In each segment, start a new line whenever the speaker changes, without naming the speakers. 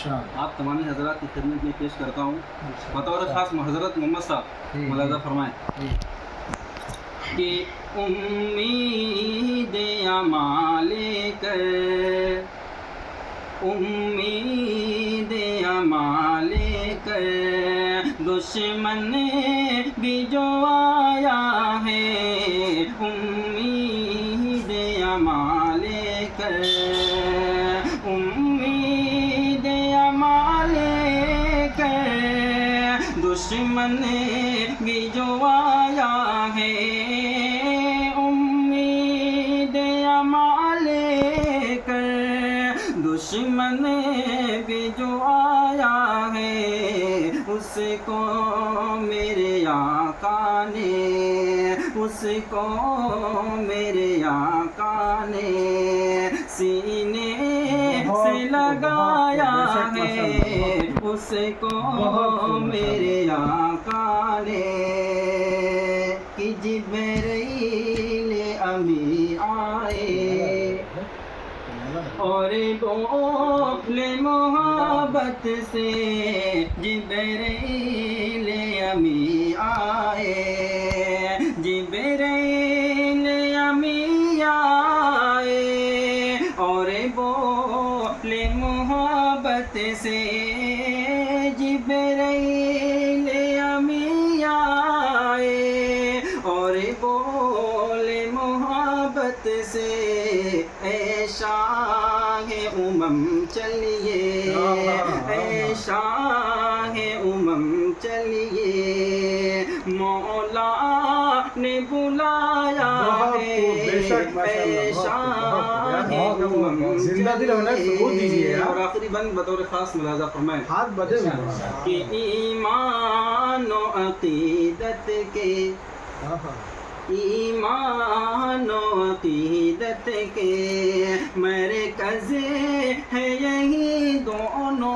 آپ تمامی حضرات کی خدمت میں پیش کرتا ہوں بطور خاص حضرت محمد صاحب ملاحظہ فرمائیں کہ امید اعمال کر امید اعمال کر دشمن بھی جو آیا ہے امید اعمال کر امید اعمال کر دشمن بھی جو آیا ہے امید اعمال کر دشمن بھی جو آیا ہے اس کو میرے آقا نے اس کو میرے آقا نے سینے سے لگایا ہے اس کو میرے آقا نے کہ جبرائیل امی آئے اور بولے محبت سے جبرائیل امی آئے جبرائیل امی آئے اور بولے محبت سے جبرائیل امی آئے اور بولے محبت سے اے شاہ امم چلیے اے شاہ امم چلیے مولا نے بلایا ہے اے شاہ امم چلیے اور آخری بند بطور خاص ملاحظہ فرمائیں کہ ایمان و عقیدت کے ایمان و عقیدت کے مرکز ہے یہی دونوں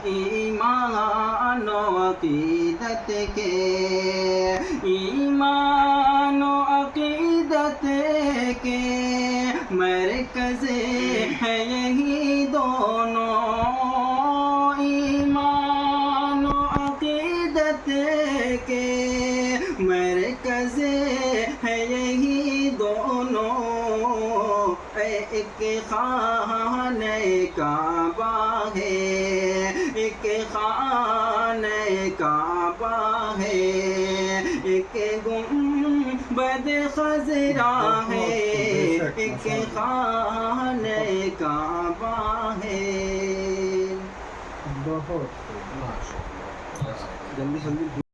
ایمان و عقیدت کے ایمان و عقیدت کے مرکز ہے یہی دونوں ایمان و عقیدت کے مرکز ہے یہی دونوں ایک خانہ کعبہ ہے ایک خانہ کعبہ ہے ایک گنبد خضرا ہے ایک خانہ کعبہ ہے
بہت
جلدی